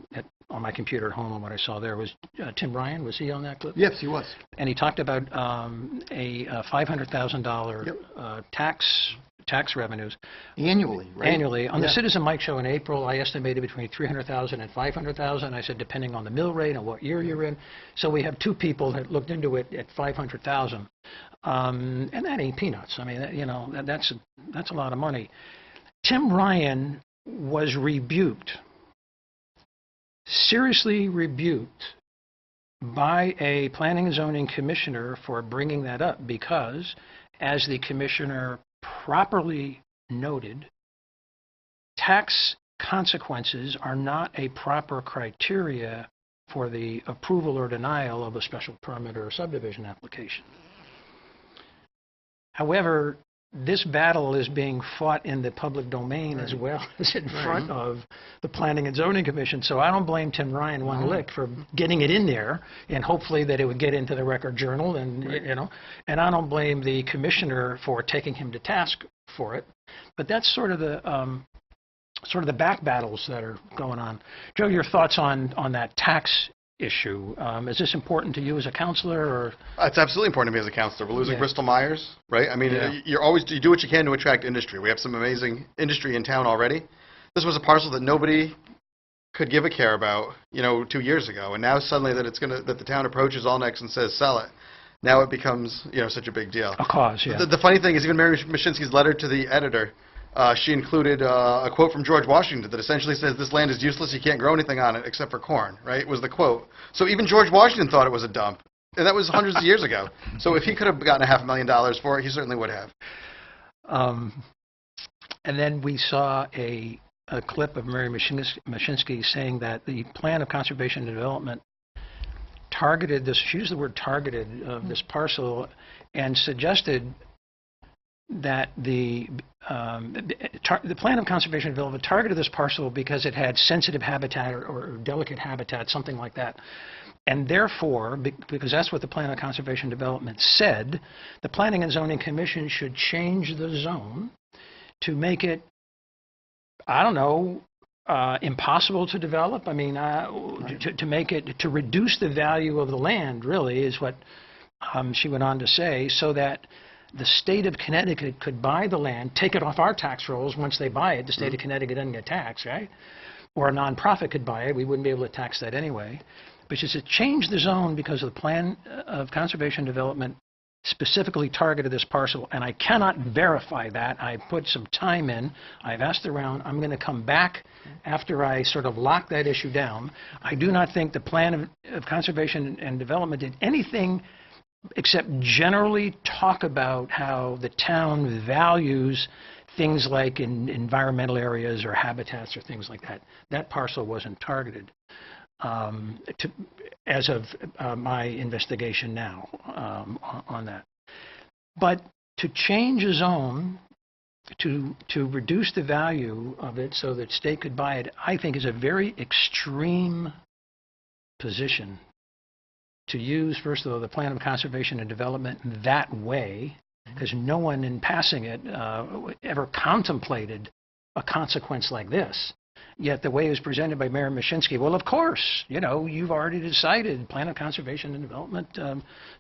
on my computer at home and what I saw there, was Tim Ryan, was he on that clip? Yes, he was. And he talked about a $500,000 tax revenues Annually, right? annually. On the Yeah. Citizen Mike show in April, I estimated between $300,000 and $500,000. I said, depending on the mill rate and what year you're in. So we have 2 people that looked into it at $500,000. And that ain't peanuts. I mean, that's a lot of money. Tim Ryan was rebuked, seriously rebuked, by a planning and zoning commissioner for bringing that up because, as the commissioner properly noted, tax consequences are not a proper criteria for the approval or denial of a special permit or a subdivision application. However, this battle is being fought in the public domain as well as in front of the Planning and Zoning Commission. So I don't blame Tim Ryan one lick for getting it in there, and hopefully that it would get into the Record Journal, and and I don't blame the commissioner for taking him to task for it. But that's sort of the back battles that are going on. Joe, your thoughts on that tax issue. Is this important to you as a counselor, or? It's absolutely important to me as a counselor. We're losing Yeah. Bristol Myers, right? I mean, Yeah. you do what you can to attract industry. We have some amazing industry in town already. This was a parcel that nobody could give a care about, 2 years ago, and now suddenly that the town approaches Allnex and says sell it. Now it becomes, such a big deal. A cause, yeah. The funny thing is, even Mary Mashinsky's letter to the editor, she included a quote from George Washington that essentially says, "This land is useless. You can't grow anything on it except for corn." Right? Was the quote. So even George Washington thought it was a dump, and that was hundreds of years ago. So if he could have gotten $500,000 for it, he certainly would have. And then we saw a clip of Mary Mashinsky saying that the plan of conservation and development targeted this, she used the word targeted, this parcel, and suggested that the plan of conservation and development targeted this parcel because it had sensitive habitat or delicate habitat, something like that. And therefore, because that's what the plan of conservation and development said, the Planning and Zoning Commission should change the zone to make it, I don't know, impossible to develop. I mean, to make it, to reduce the value of the land, really, is what she went on to say, so that the state of Connecticut could buy the land, take it off our tax rolls once they buy it. The state of Connecticut doesn't get taxed, right? Or a nonprofit could buy it. We wouldn't be able to tax that anyway. But she said change the zone because the plan of conservation and development specifically targeted this parcel, and I cannot verify that. I put some time in. I've asked around. I'm going to come back after I sort of lock that issue down. I do not think the plan of conservation and development did anything except generally talk about how the town values things like in environmental areas or habitats or things like that. That parcel wasn't targeted as of my investigation now on that. But to change a zone to reduce the value of it so that state could buy it, I think is a very extreme position to use, first of all, the plan of conservation and development that way, because no one in passing it ever contemplated a consequence like this. Yet the way it was presented by Mayor Mashinsky, well, of course, you've already decided plan of conservation and development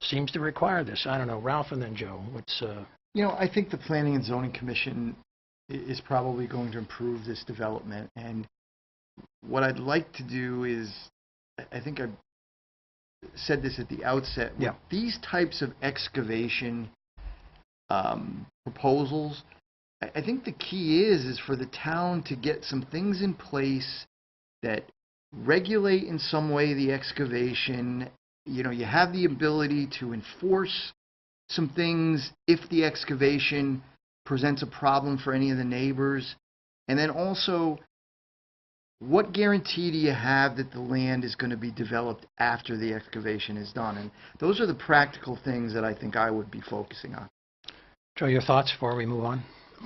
seems to require this. I don't know, Ralph and then Joe, what's... I think the Planning and Zoning Commission is probably going to improve this development. And what I'd like to do is, I think I said this at the outset, with these types of excavation proposals, I think the key is for the town to get some things in place that regulate in some way the excavation. You have the ability to enforce some things if the excavation presents a problem for any of the neighbors. And then also, what guarantee do you have that the land is going to be developed after the excavation is done? And those are the practical things that I think I would be focusing on. Joe, your thoughts before we move on?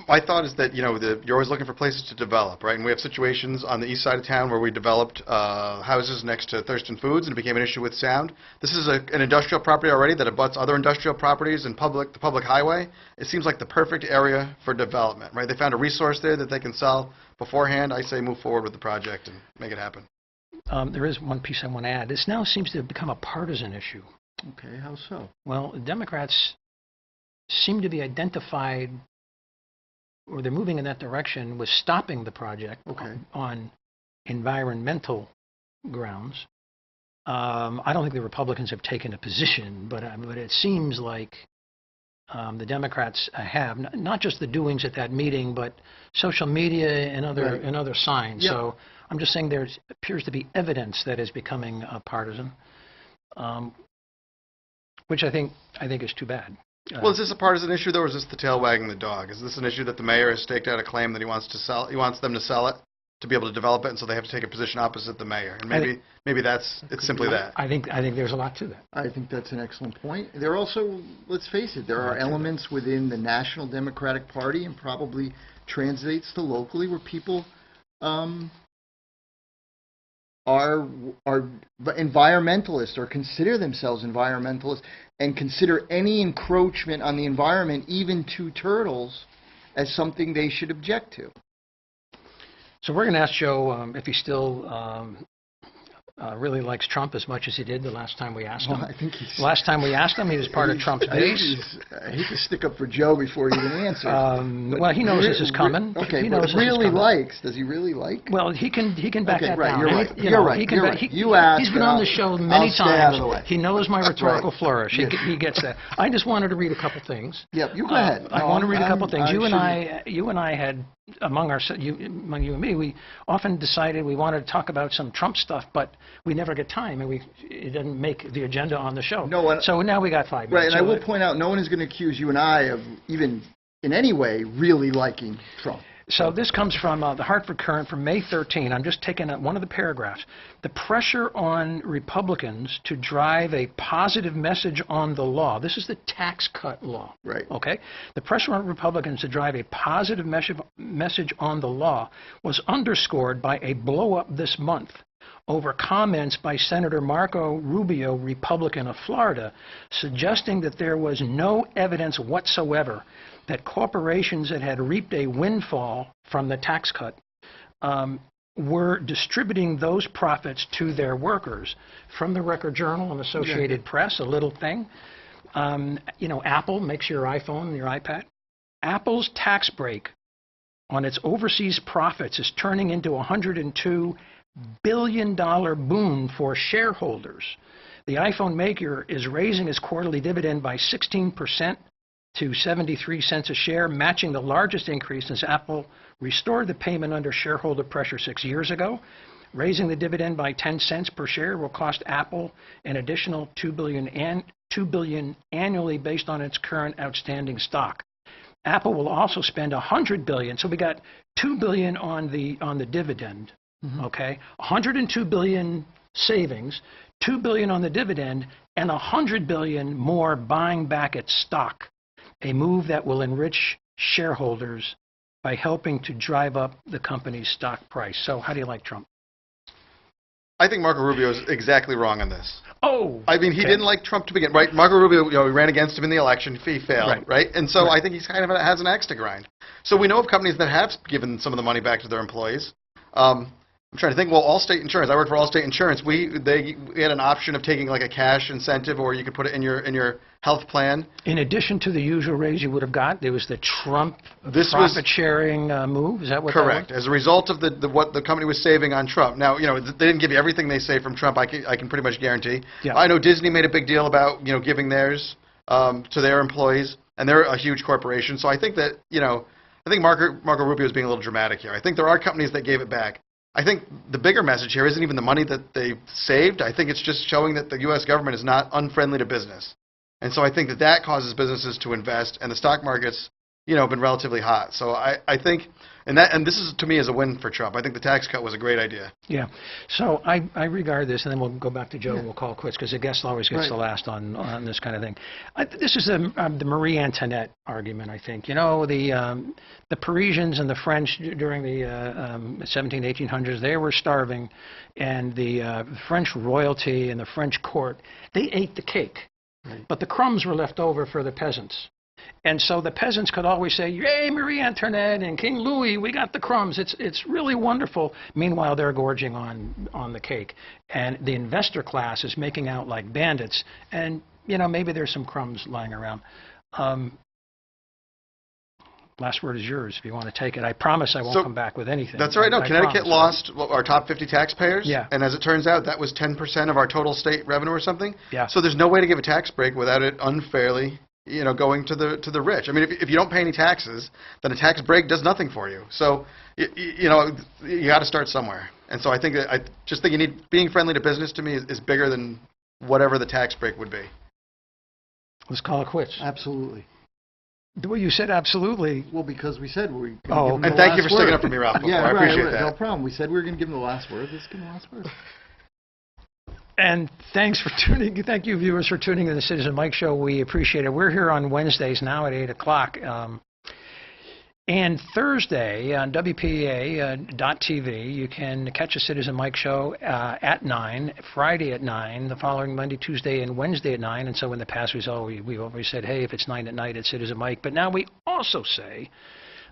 My thought is that, you're always looking for places to develop, right? And we have situations on the east side of town where we developed houses next to Thurston Foods, and it became an issue with sound. This is an industrial property already that abuts other industrial properties and the public highway. It seems like the perfect area for development, right? They found a resource there that they can sell beforehand. I say move forward with the project and make it happen. There is one piece I want to add. This now seems to have become a partisan issue. Okay, how so? Well, the Democrats seem to be identified, or they're moving in that direction, with stopping the project on environmental grounds. I don't think the Republicans have taken a position, but it seems like the Democrats have not just the doings at that meeting, but social media and other signs. Yep. So I'm just saying there appears to be evidence that is becoming partisan, which I think is too bad. Well, is this a partisan issue, though, or is this the tail wagging the dog? Is this an issue that the mayor has staked out a claim that he wants them to sell it, to be able to develop it, and so they have to take a position opposite the mayor? And maybe it's simply that. I think there's a lot to that. I think that's an excellent point. There are also, let's face it, there are elements within the National Democratic Party, and probably translates to locally, where people are environmentalists or consider themselves environmentalists and consider any encroachment on the environment, even to turtles, as something they should object to. So we're going to ask Joe if he's still really likes Trump as much as he did the last time we asked him. Well, I think he's... Last time we asked him, he was part of Trump's base. I hate to stick up for Joe before he even answers. but Well, he knows this is coming. Okay, He but knows this is really coming. likes, does he really like? Well, he can back Okay, that right, down. you're And right. he- You're know, right, he can you're back- right. he- You asked, He's been but on the I'll- show I'll many stay out of the way. times. He knows my rhetorical Right. flourish. Yes. He gets that. I just wanted to read a couple things. Yep, you go ahead. I No, want to read a couple things. You shouldn't- and I had among you and me, we often decided we wanted to talk about some Trump stuff, but we never get time, and it didn't make the agenda on the show. No, and- so now we got 5 Right, minutes. and I So will point out, no one is going to accuse you and I of even in any way really liking Trump. So this comes from the Hartford Courant from May 13. I'm just taking one of the paragraphs. The pressure on Republicans to drive a positive message on the law. This is the tax cut law. Right. Okay? The pressure on Republicans to drive a positive message on the law was underscored by a blow-up this month over comments by Senator Marco Rubio, Republican of Florida, suggesting that there was no evidence whatsoever that corporations that had reaped a windfall from the tax cut were distributing those profits to their workers. From the Record Journal and Associated Press, a little thing. Apple makes your iPhone and your iPad. Apple's tax break on its overseas profits is turning into a $102 billion boon for shareholders. The iPhone maker is raising its quarterly dividend by 16% to 73 cents a share, matching the largest increase since Apple restored the payment under shareholder pressure 6 years ago. Raising the dividend by 10 cents per share will cost Apple an additional $2 billion annually based on its current outstanding stock. Apple will also spend $100 billion, so we got $2 billion on the dividend. Okay, $102 billion savings, $2 billion on the dividend, and $100 billion more buying back its stock. A move that will enrich shareholders by helping to drive up the company's stock price. So how do you like Trump? I think Marco Rubio is exactly wrong on this. Oh! I mean, he okay. didn't like Trump to begin. Right, Marco Rubio, he ran against him in the election. He failed, right? And so I think he's kind of has an axe to grind. So we know of companies that have given some of the money back to their employees. I'm trying to think. Well, Allstate Insurance. I work for Allstate Insurance. We had an option of taking like a cash incentive, or you could put it in your health plan. In addition to the usual raise you would have got, there was the Trump profit sharing move. Is that what? Correct. That was? As a result of what the company was saving on Trump. Now, they didn't give you everything they saved from Trump. I can pretty much guarantee. Yeah. I know Disney made a big deal about giving theirs to their employees, and they're a huge corporation. So I think that I think Marco Rubio is being a little dramatic here. I think there are companies that gave it back. I think the bigger message here isn't even the money that they saved. I think it's just showing that the U.S. government is not unfriendly to business. And so I think that causes businesses to invest, and the stock market's been relatively hot. So I think, and this is to me is a win for Trump. I think the tax cut was a great idea. Yeah. So I regard this, and then we'll go back to Joe and we'll call it quits, because the guest always gets the last on this kind of thing. This is the Marie Antoinette argument, I think. The Parisians and the French during the 17, 1800s, they were starving, and the French royalty and the French court, they ate the cake. Right. But the crumbs were left over for the peasants. And so the peasants could always say, "Yay, Marie Antoinette and King Louis, we got the crumbs." It's really wonderful. Meanwhile, they're gorging on the cake. And the investor class is making out like bandits. And, maybe there's some crumbs lying around. Last word is yours if you want to take it. I promise I won't come back with anything. That's all right. No, Connecticut lost our top 50 taxpayers. Yeah. And as it turns out, that was 10% of our total state revenue or something. Yeah. So there's no way to give a tax break without it unfairly going to the rich. I mean, if you don't pay any taxes, then a tax break does nothing for you. So, you got to start somewhere. And so I just think being friendly to business to me is bigger than whatever the tax break would be. Let's call it quits. Absolutely. The way you said absolutely. Well, because we said we. Oh, and thank you for sticking up for me, Ralph. Yeah, I appreciate that. No problem. We said we were going to give him the last word. Let's give him the last word. And thanks for tuning. Thank you, viewers, for tuning in the Citizen Mike Show. We appreciate it. We're here on Wednesdays now at 8 o'clock. And Thursday on WPA.TV, you can catch a Citizen Mike Show at 9, Friday at 9, the following Monday, Tuesday, and Wednesday at 9. And so in the past, we've always said, hey, if it's 9 at night, it's Citizen Mike. But now we also say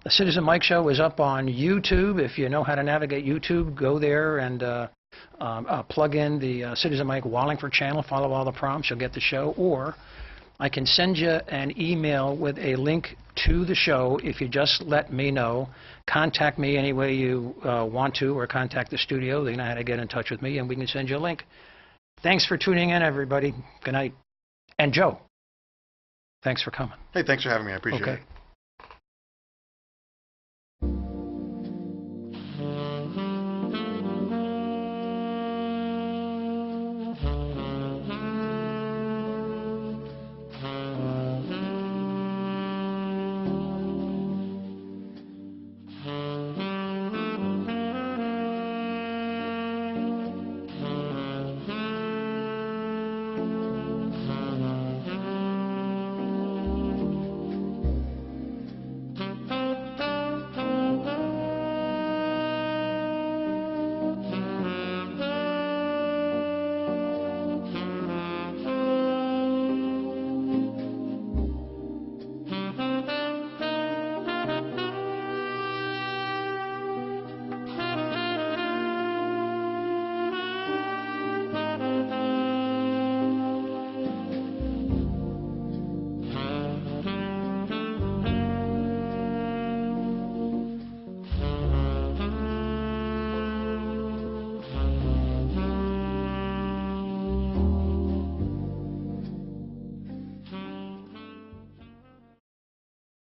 the Citizen Mike Show is up on YouTube. If you know how to navigate YouTube, go there and plug in the Citizen Mike Wallingford channel, follow all the prompts, you'll get the show, or I can send you an email with a link to the show if you just let me know. Contact me any way you want to, or contact the studio. They know how to get in touch with me, and we can send you a link. Thanks for tuning in, everybody. Good night. And Joe, thanks for coming. Hey, thanks for having me. I appreciate it. Okay.